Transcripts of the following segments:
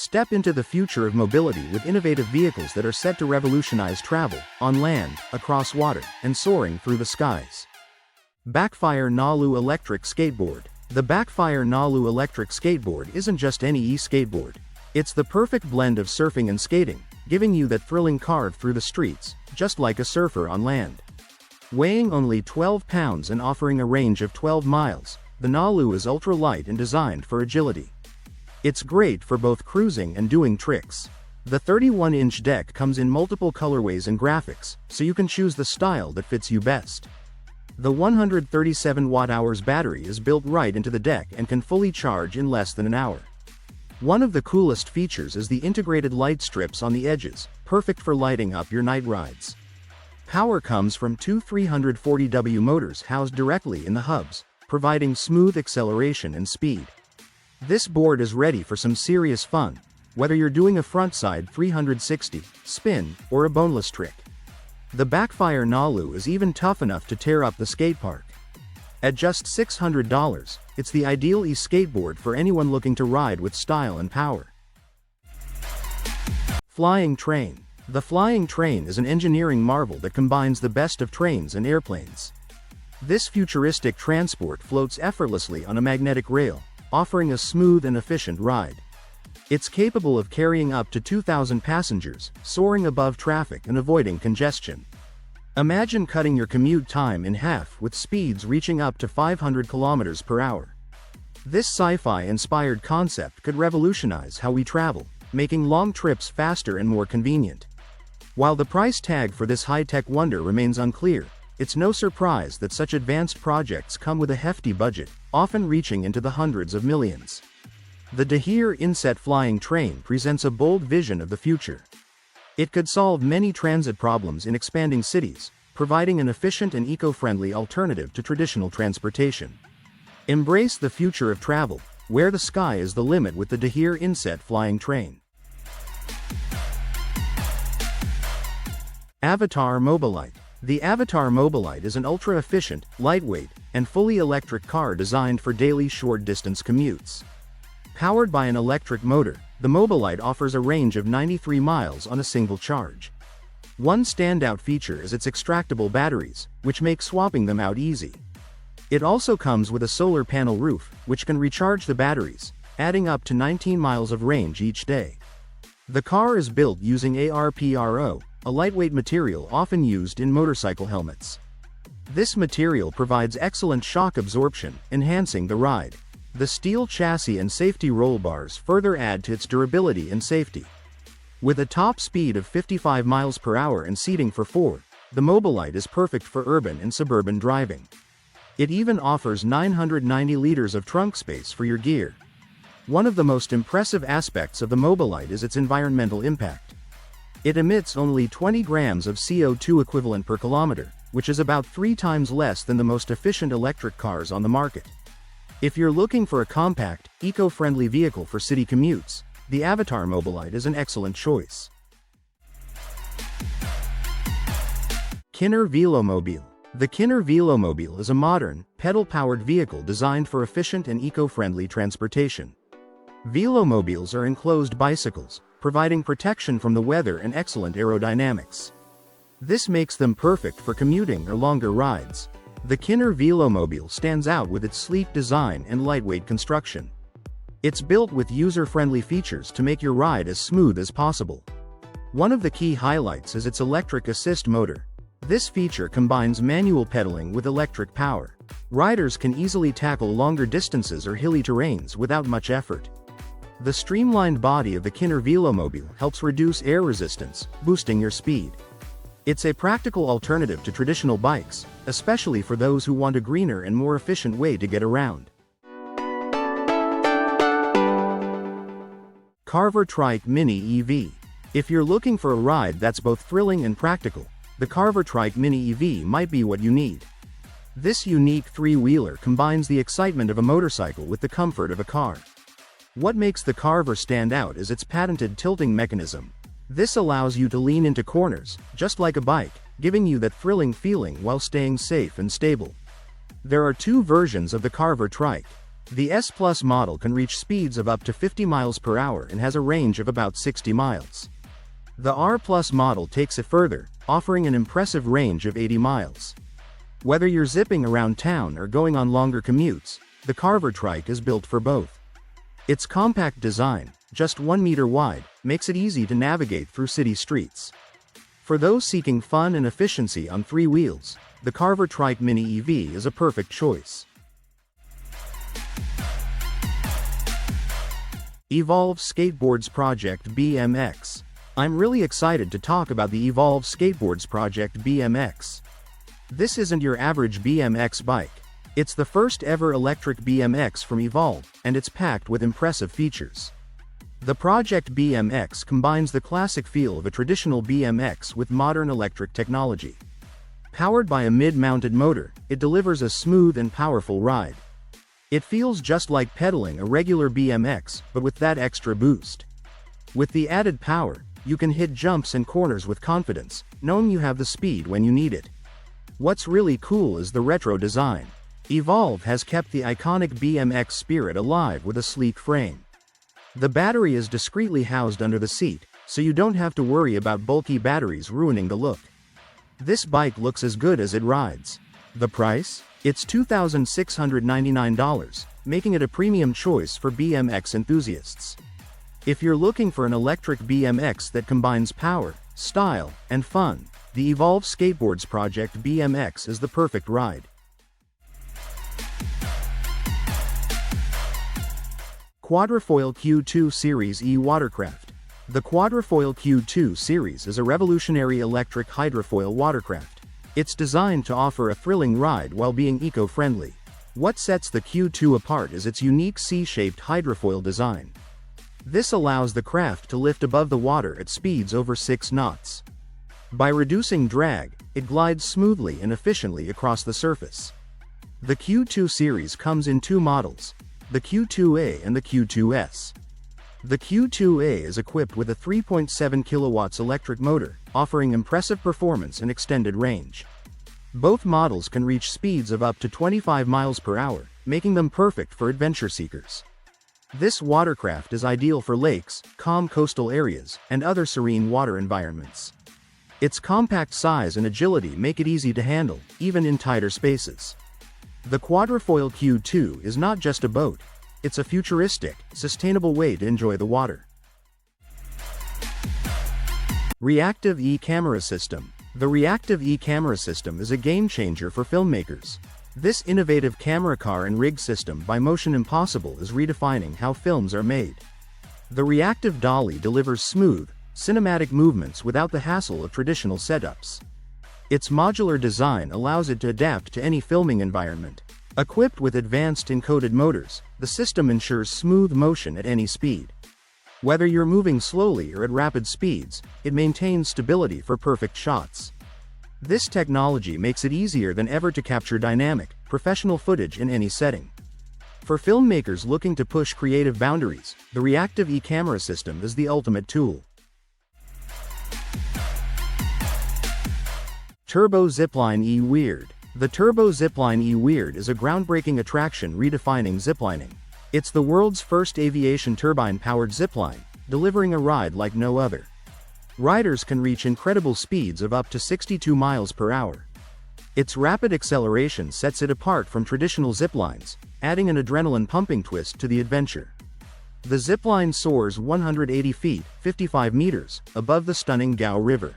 Step into the future of mobility with innovative vehicles that are set to revolutionize travel, on land, across water, and soaring through the skies. Backfire Nalu Electric Skateboard. The Backfire Nalu Electric Skateboard isn't just any e-skateboard. It's the perfect blend of surfing and skating, giving you that thrilling carve through the streets, just like a surfer on land. Weighing only 12 pounds and offering a range of 12 miles, the Nalu is ultra-light and designed for agility. It's great for both cruising and doing tricks. The 31-inch deck comes in multiple colorways and graphics, so you can choose the style that fits you best. The 137 watt-hours battery is built right into the deck and can fully charge in less than an hour. One of the coolest features is the integrated light strips on the edges, perfect for lighting up your night rides. Power comes from two 340W motors housed directly in the hubs, providing smooth acceleration and speed. This board is ready for some serious fun, whether you're doing a frontside 360, spin, or a boneless trick. The Backfire Nalu is even tough enough to tear up the skate park. At just $600, it's the ideal e-skateboard for anyone looking to ride with style and power. Flying Train. The Flying Train is an engineering marvel that combines the best of trains and airplanes. This futuristic transport floats effortlessly on a magnetic rail, offering a smooth and efficient ride. It's capable of carrying up to 2,000 passengers, soaring above traffic and avoiding congestion. Imagine cutting your commute time in half with speeds reaching up to 500 kilometers per hour. This sci-fi-inspired concept could revolutionize how we travel, making long trips faster and more convenient. While the price tag for this high-tech wonder remains unclear, it's no surprise that such advanced projects come with a hefty budget, often reaching into the hundreds of millions. The Dahir Inset Flying Train presents a bold vision of the future. It could solve many transit problems in expanding cities, providing an efficient and eco-friendly alternative to traditional transportation. Embrace the future of travel, where the sky is the limit with the Dahir Inset Flying Train. Avatar Mobilite. The Avatar Mobilite is an ultra-efficient, lightweight, and fully electric car designed for daily short-distance commutes. Powered by an electric motor, the Mobilite offers a range of 93 miles on a single charge. One standout feature is its extractable batteries, which make swapping them out easy. It also comes with a solar panel roof, which can recharge the batteries, adding up to 19 miles of range each day. The car is built using ARPRO, a lightweight material often used in motorcycle helmets. This material provides excellent shock absorption, enhancing the ride. The steel chassis and safety roll bars further add to its durability and safety. With a top speed of 55 miles per hour and seating for 4, the Mobilite is perfect for urban and suburban driving. It even offers 990 liters of trunk space for your gear. One of the most impressive aspects of the Mobilite is its environmental impact. It emits only 20 grams of CO2 equivalent per kilometer, which is about 3 times less than the most efficient electric cars on the market. If you're looking for a compact, eco-friendly vehicle for city commutes, the Avatar Mobilite is an excellent choice. Kinner Velomobile. The Kinner Velomobile is a modern, pedal-powered vehicle designed for efficient and eco-friendly transportation. Velomobiles are enclosed bicycles, providing protection from the weather and excellent aerodynamics. This makes them perfect for commuting or longer rides. The Kinner Velomobile stands out with its sleek design and lightweight construction. It's built with user-friendly features to make your ride as smooth as possible. One of the key highlights is its electric assist motor. This feature combines manual pedaling with electric power. Riders can easily tackle longer distances or hilly terrains without much effort. The streamlined body of the Kinner Velomobile helps reduce air resistance, boosting your speed. It's a practical alternative to traditional bikes, especially for those who want a greener and more efficient way to get around. Carver Trike Mini EV. If you're looking for a ride that's both thrilling and practical, the Carver Trike Mini EV might be what you need. This unique three-wheeler combines the excitement of a motorcycle with the comfort of a car. What makes the Carver stand out is its patented tilting mechanism. This allows you to lean into corners, just like a bike, giving you that thrilling feeling while staying safe and stable. There are 2 versions of the Carver Trike. The S Plus model can reach speeds of up to 50 miles per hour and has a range of about 60 miles. The R Plus model takes it further, offering an impressive range of 80 miles. Whether you're zipping around town or going on longer commutes, the Carver Trike is built for both. Its compact design, just 1 meter wide, makes it easy to navigate through city streets. For those seeking fun and efficiency on 3 wheels, the Carver Trike Mini EV is a perfect choice. Evolve Skateboards Project BMX. I'm really excited to talk about the Evolve Skateboards Project BMX. This isn't your average BMX bike. It's the first ever electric BMX from Evolve, and it's packed with impressive features. The Project BMX combines the classic feel of a traditional BMX with modern electric technology. Powered by a mid-mounted motor, it delivers a smooth and powerful ride. It feels just like pedaling a regular BMX, but with that extra boost. With the added power, you can hit jumps and corners with confidence, knowing you have the speed when you need it. What's really cool is the retro design. Evolve has kept the iconic BMX spirit alive with a sleek frame. The battery is discreetly housed under the seat, so you don't have to worry about bulky batteries ruining the look. This bike looks as good as it rides. The price? It's $2,699, making it a premium choice for BMX enthusiasts. If you're looking for an electric BMX that combines power, style, and fun, the Evolve Skateboards Project BMX is the perfect ride. Quadrofoil Q2 Series E-Watercraft. The Quadrofoil Q2 Series is a revolutionary electric hydrofoil watercraft. It's designed to offer a thrilling ride while being eco-friendly. What sets the Q2 apart is its unique C-shaped hydrofoil design. This allows the craft to lift above the water at speeds over 6 knots. By reducing drag, it glides smoothly and efficiently across the surface. The Q2 series comes in 2 models, the Q2A and the Q2S. The Q2A is equipped with a 3.7 kilowatts electric motor, offering impressive performance and extended range. Both models can reach speeds of up to 25 miles per hour, making them perfect for adventure seekers. This watercraft is ideal for lakes, calm coastal areas, and other serene water environments. Its compact size and agility make it easy to handle, even in tighter spaces. The Quadrofoil Q2 is not just a boat, it's a futuristic, sustainable way to enjoy the water. ReActive E-CameraSystem. The ReActive E-CameraSystem is a game-changer for filmmakers. This innovative camera car and rig system by Motion Impossible is redefining how films are made. The ReActive dolly delivers smooth, cinematic movements without the hassle of traditional setups. Its modular design allows it to adapt to any filming environment. Equipped with advanced encoded motors, the system ensures smooth motion at any speed. Whether you're moving slowly or at rapid speeds, it maintains stability for perfect shots. This technology makes it easier than ever to capture dynamic, professional footage in any setting. For filmmakers looking to push creative boundaries, the ReActive E-CameraSystem is the ultimate tool. Turbo ZipLine E-Weird. The Turbo ZipLine E-Weird is a groundbreaking attraction redefining ziplining. It's the world's first aviation turbine-powered zipline, delivering a ride like no other. Riders can reach incredible speeds of up to 62 miles per hour. Its rapid acceleration sets it apart from traditional ziplines, adding an adrenaline-pumping twist to the adventure. The zipline soars 180 feet, 55 meters, above the stunning Gao River.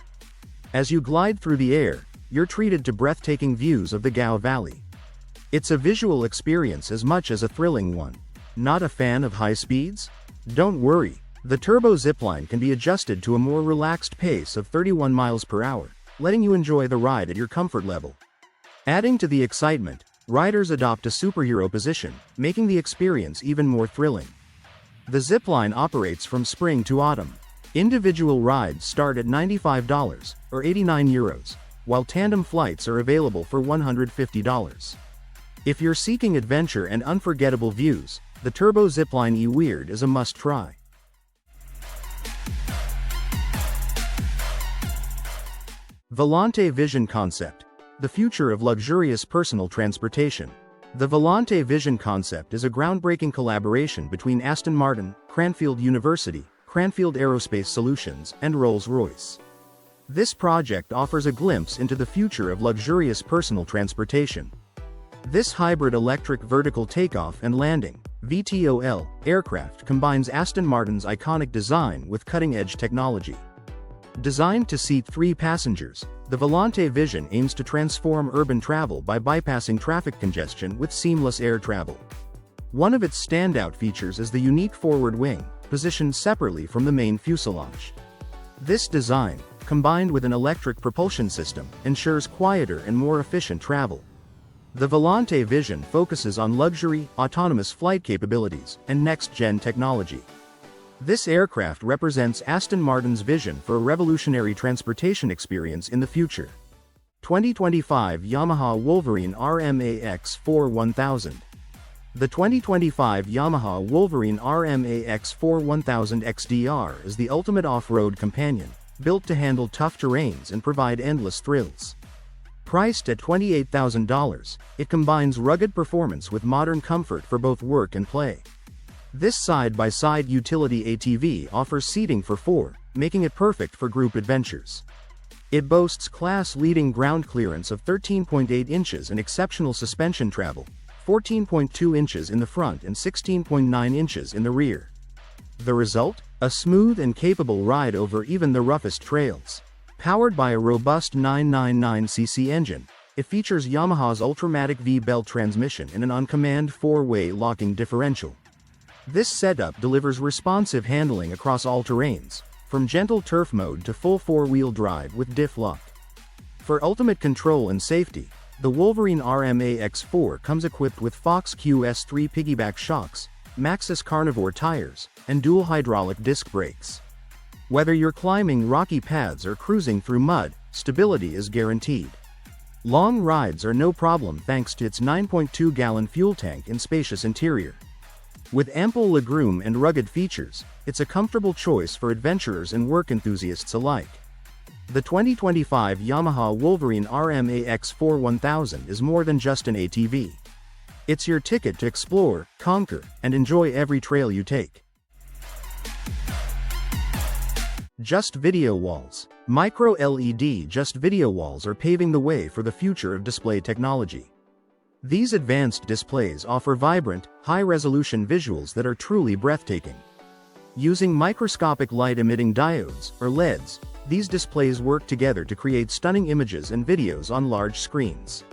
As you glide through the air, you're treated to breathtaking views of the Gao Valley. It's a visual experience as much as a thrilling one. Not a fan of high speeds? Don't worry, the Turbo ZipLine can be adjusted to a more relaxed pace of 31 miles per hour, letting you enjoy the ride at your comfort level. Adding to the excitement, riders adopt a superhero position, making the experience even more thrilling. The ZipLine operates from spring to autumn. Individual rides start at $95, or €89, while tandem flights are available for $150. If you're seeking adventure and unforgettable views, the Turbo ZipLine E-Weird is a must-try. Volante Vision Concept. The future of luxurious personal transportation. The Volante Vision Concept is a groundbreaking collaboration between Aston Martin, Cranfield University, Cranfield Aerospace Solutions, and Rolls-Royce. This project offers a glimpse into the future of luxurious personal transportation. This hybrid electric vertical takeoff and landing (VTOL) aircraft combines Aston Martin's iconic design with cutting-edge technology. Designed to seat 3 passengers, the Volante Vision aims to transform urban travel by bypassing traffic congestion with seamless air travel. One of its standout features is the unique forward wing, positioned separately from the main fuselage. This design, combined with an electric propulsion system, ensures quieter and more efficient travel. The Volante Vision focuses on luxury, autonomous flight capabilities, and next-gen technology. This aircraft represents Aston Martin's vision for a revolutionary transportation experience in the future. 2025 Yamaha Wolverine RMAX 41000. The 2025 Yamaha Wolverine RMAX 41000 XDR is the ultimate off-road companion, built to handle tough terrains and provide endless thrills. Priced at $28,000, it combines rugged performance with modern comfort for both work and play. This side-by-side utility ATV offers seating for 4, making it perfect for group adventures. It boasts class-leading ground clearance of 13.8 inches and exceptional suspension travel, 14.2 inches in the front and 16.9 inches in the rear. The result? A smooth and capable ride over even the roughest trails. Powered by a robust 999cc engine, it features Yamaha's Ultramatic V-belt transmission and an on-command 4-way locking differential. This setup delivers responsive handling across all terrains, from gentle turf mode to full 4-wheel drive with diff lock. For ultimate control and safety, the Wolverine RMAX4 comes equipped with Fox QS3 piggyback shocks, Maxxis Carnivore tires, and dual hydraulic disc brakes. Whether you're climbing rocky paths or cruising through mud, stability is guaranteed. Long rides are no problem thanks to its 9.2-gallon fuel tank and spacious interior. With ample legroom and rugged features, it's a comfortable choice for adventurers and work enthusiasts alike. The 2025 Yamaha Wolverine RMAX 41000 is more than just an ATV. It's your ticket to explore, conquer, and enjoy every trail you take. Just Video Walls. Micro LED Just Video Walls are paving the way for the future of display technology. These advanced displays offer vibrant, high-resolution visuals that are truly breathtaking. Using microscopic light-emitting diodes, or LEDs, these displays work together to create stunning images and videos on large screens.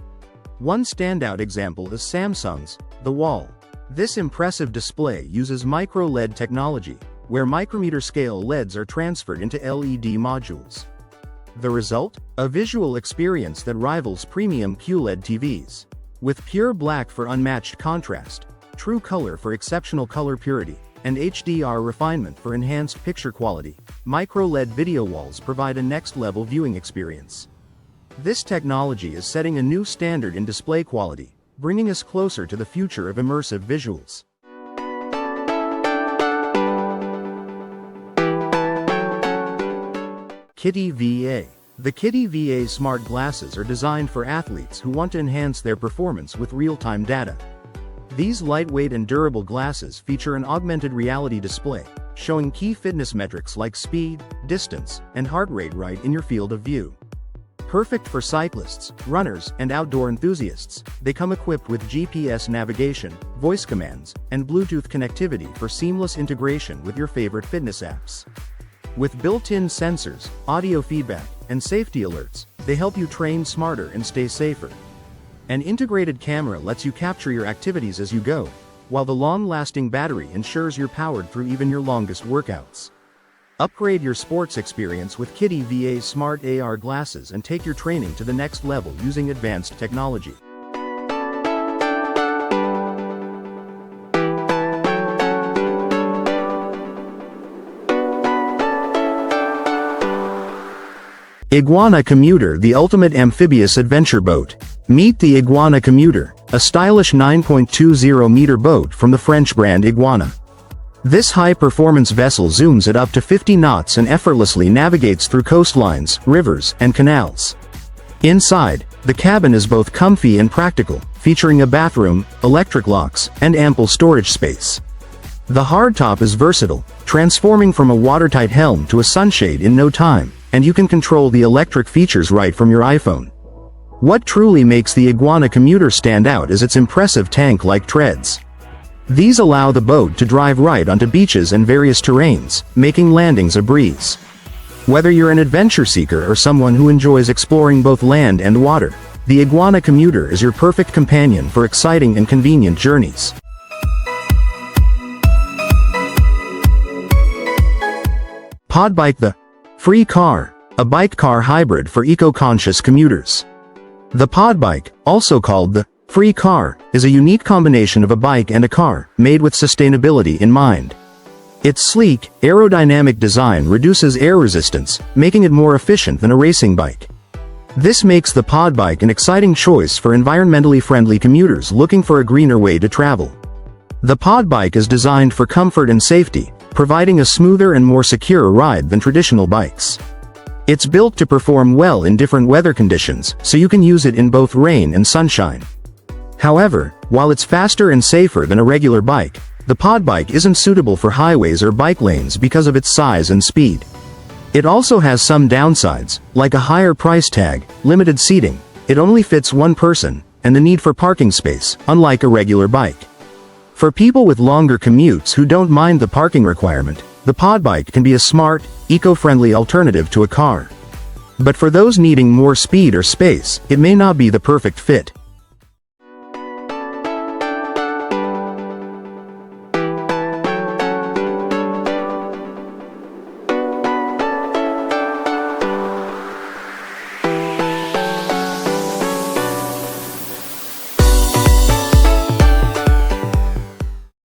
One standout example is Samsung's The Wall. This impressive display uses micro-LED technology, where micrometer-scale LEDs are transferred into LED modules. The result? A visual experience that rivals premium QLED TVs. With pure black for unmatched contrast, true color for exceptional color purity, and HDR refinement for enhanced picture quality, micro-LED video walls provide a next-level viewing experience. This technology is setting a new standard in display quality, bringing us closer to the future of immersive visuals. KittyVA. The KittyVA smart glasses are designed for athletes who want to enhance their performance with real-time data. These lightweight and durable glasses feature an augmented reality display, showing key fitness metrics like speed, distance, and heart rate right in your field of view. Perfect for cyclists, runners, and outdoor enthusiasts, they come equipped with GPS navigation, voice commands, and Bluetooth connectivity for seamless integration with your favorite fitness apps. With built-in sensors, audio feedback, and safety alerts, they help you train smarter and stay safer. An integrated camera lets you capture your activities as you go, while the long-lasting battery ensures you're powered through even your longest workouts. Upgrade your sports experience with KittyVA Smart AR glasses and take your training to the next level using advanced technology. Iguana Commuter, the ultimate amphibious adventure boat. Meet the Iguana Commuter, a stylish 9.20-meter boat from the French brand Iguana. This high-performance vessel zooms at up to 50 knots and effortlessly navigates through coastlines, rivers, and canals. Inside, The cabin is both comfy and practical, featuring a bathroom, electric locks, and ample storage space. The hardtop is versatile, transforming from a watertight helm to a sunshade in no time, and you can control the electric features right from your iPhone. What truly makes the Iguana Commuter stand out is its impressive tank-like treads. These allow the boat to drive right onto beaches and various terrains, making landings a breeze. Whether you're an adventure seeker or someone who enjoys exploring both land and water, the Iguana Commuter is your perfect companion for exciting and convenient journeys. Podbike, the free car, a bike-car hybrid for eco-conscious commuters. The Podbike, also called the free car, is a unique combination of a bike and a car, made with sustainability in mind. Its sleek, aerodynamic design reduces air resistance, making it more efficient than a racing bike. This makes the Podbike an exciting choice for environmentally friendly commuters looking for a greener way to travel. The Podbike is designed for comfort and safety, providing a smoother and more secure ride than traditional bikes. It's built to perform well in different weather conditions, so you can use it in both rain and sunshine. However, while it's faster and safer than a regular bike, the Podbike isn't suitable for highways or bike lanes because of its size and speed. It also has some downsides, like a higher price tag, limited seating, it only fits one person, and the need for parking space, unlike a regular bike. For people with longer commutes who don't mind the parking requirement, the Podbike can be a smart, eco-friendly alternative to a car. But for those needing more speed or space, it may not be the perfect fit.